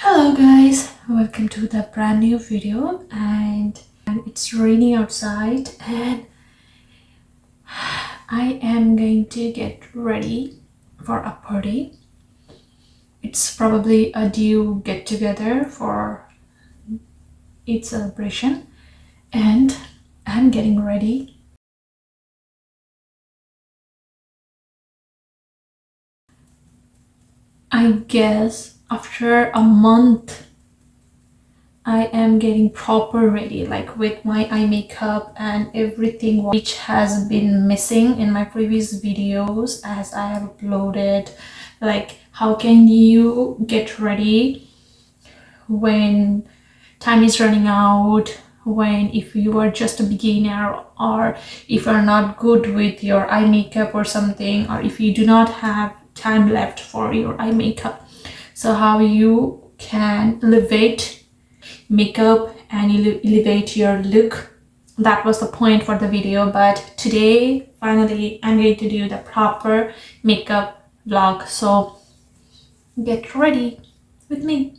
Hello guys, welcome to the brand new video and it's raining outside and I am going to get ready for a party. It's probably a due get together for its celebration and I'm getting ready. I guess after a month I am getting proper ready, like with my eye makeup and everything which has been missing in my previous videos as I have uploaded. Like, how can you get ready when time is running out, when if you are just a beginner, or if you're not good with your eye makeup or something, or if you do not have time left for your eye makeup. So how you can elevate makeup and elevate your look. That was the point for the video, but today finally I'm going to do the proper makeup vlog, so get ready with me.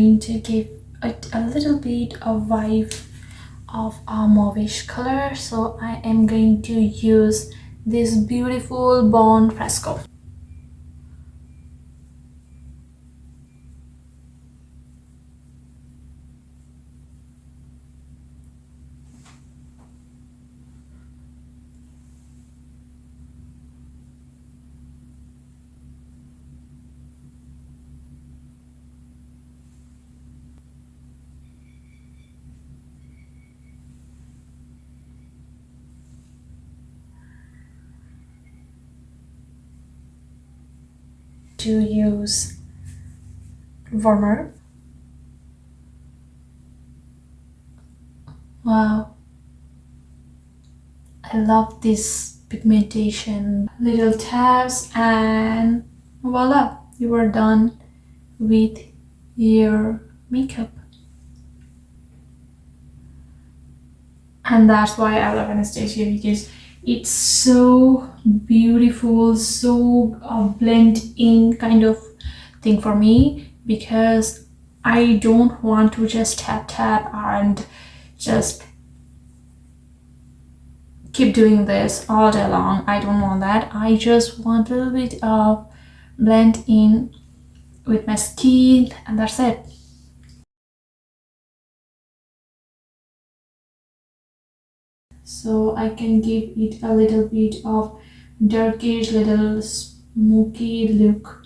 I'm going to give it a little bit of vibe of a mauvish color, so I am going to use this beautiful Bond Fresco. To use warmer. Wow, I love this pigmentation. Little tabs and voila, you are done with your makeup. And that's why I love Anastasia, because it's so beautiful, so blend in kind of thing for me, because I don't want to just tap and just keep doing this all day long. I don't want that. I just want a little bit of blend in with my skin and that's it. So I can give it a little bit of darkish, little smoky look.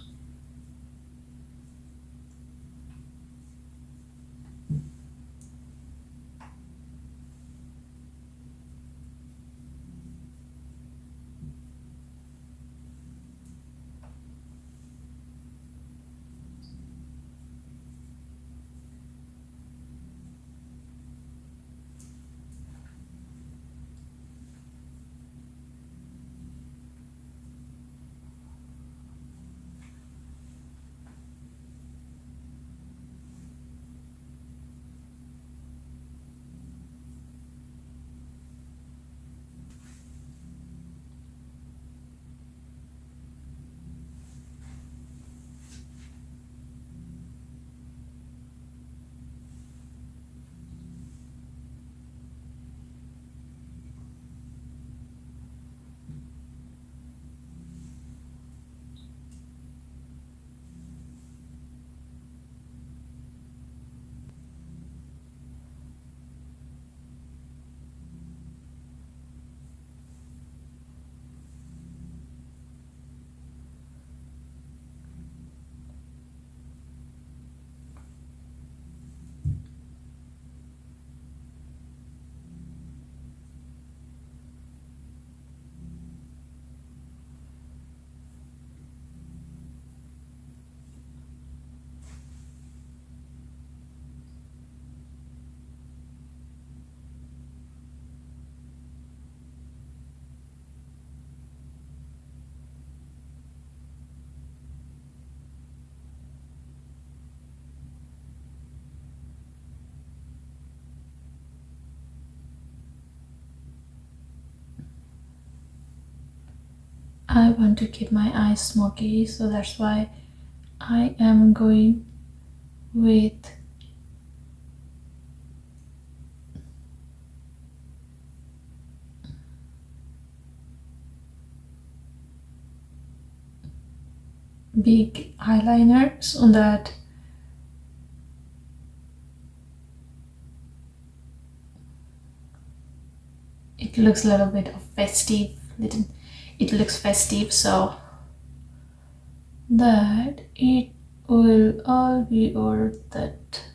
I want to keep my eyes smoky, so that's why I am going with big eyeliner so that it looks a little bit of festive. It looks festive, so that it will all be worth it.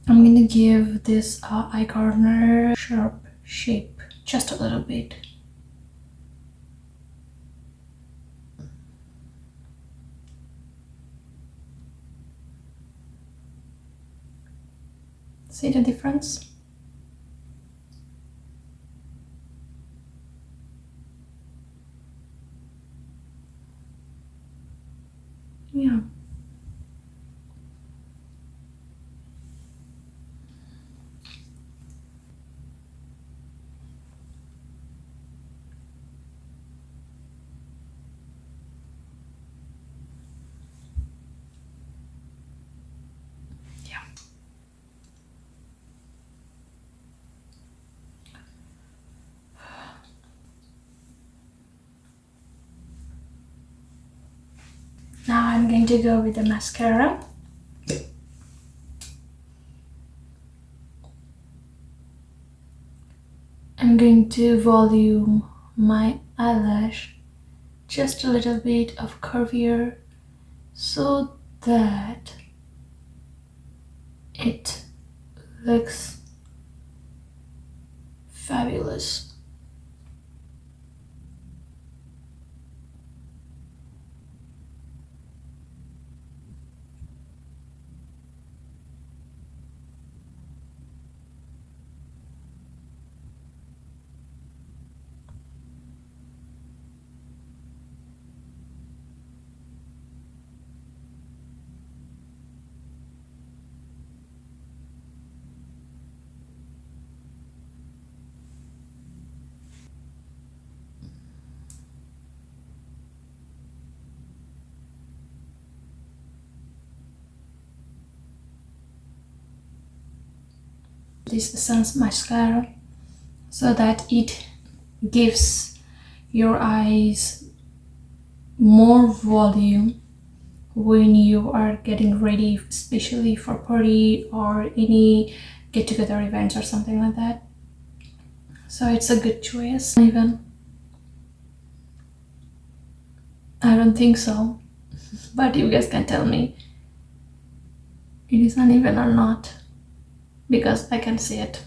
I'm gonna give this eye corner sharp shape just a little bit. See the difference? Yeah. Now I'm going to go with the mascara. I'm going to volume my eyelash just a little bit of curvier so that it looks fabulous. This Essence mascara so that it gives your eyes more volume when you are getting ready, especially for party or any get-together events or something like that. So it's a good choice. Even I don't think so, but you guys can tell me it is uneven or not, because I can see it.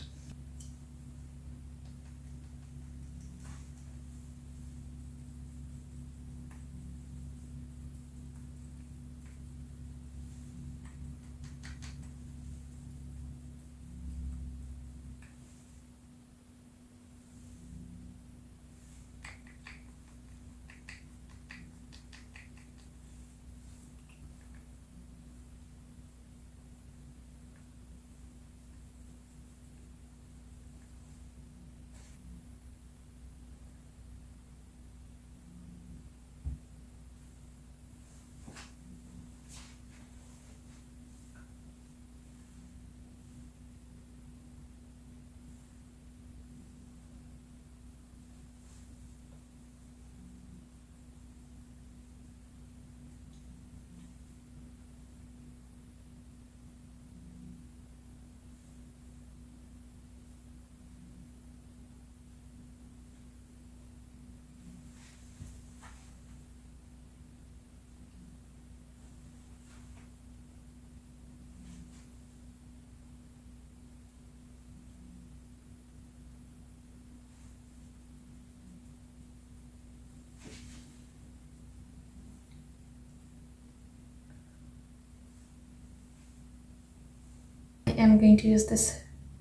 am going to use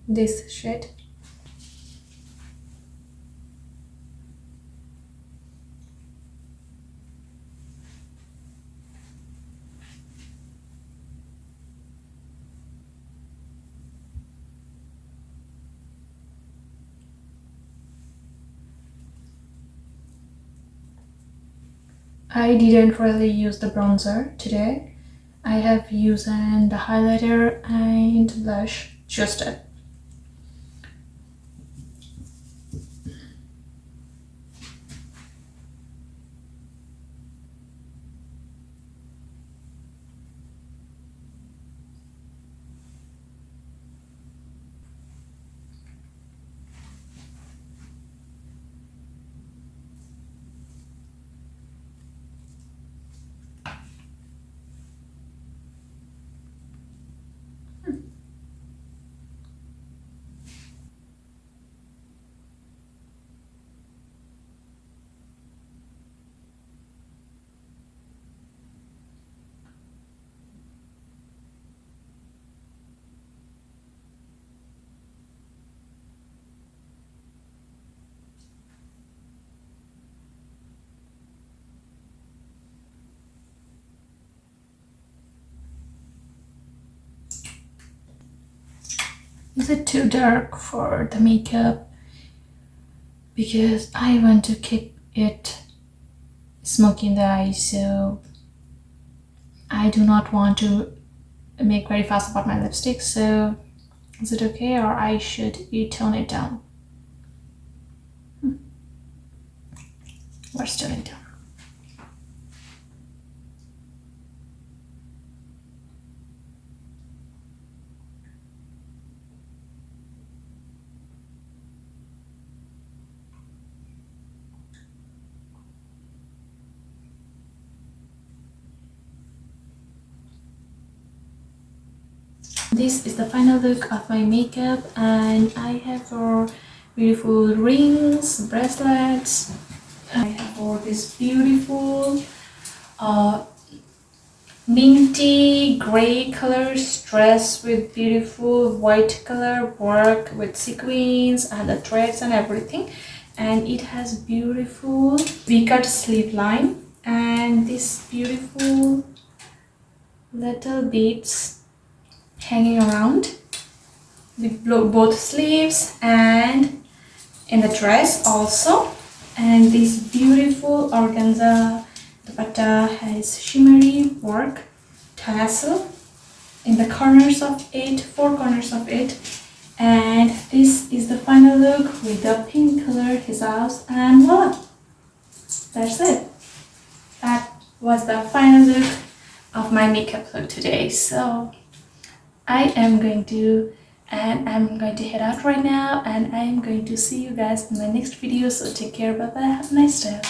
this shade. I didn't really use the bronzer today. I have used the highlighter and blush, just it. Is it too dark for the makeup? Because I want to keep it smoky in the eyes, so I do not want to make very fast about my lipstick. So is it okay, or I should tone it down? Let's tone it down. This is the final look of my makeup, and I have wore beautiful rings, bracelets. I have wore this beautiful minty gray color dress with beautiful white color work with sequins and the threads and everything, and it has beautiful V-cut sleeve line and this beautiful little beads hanging around both sleeves and in the dress also. And this beautiful organza dupatta has shimmery work tassel in the corners of it, 4 corners of it. And this is the final look with the pink color hijabs, and voila, that's it. That was the final look of my makeup look today. So I'm going to head out right now, and I'm going to see you guys in my next video. So take care, bye bye, have a nice day.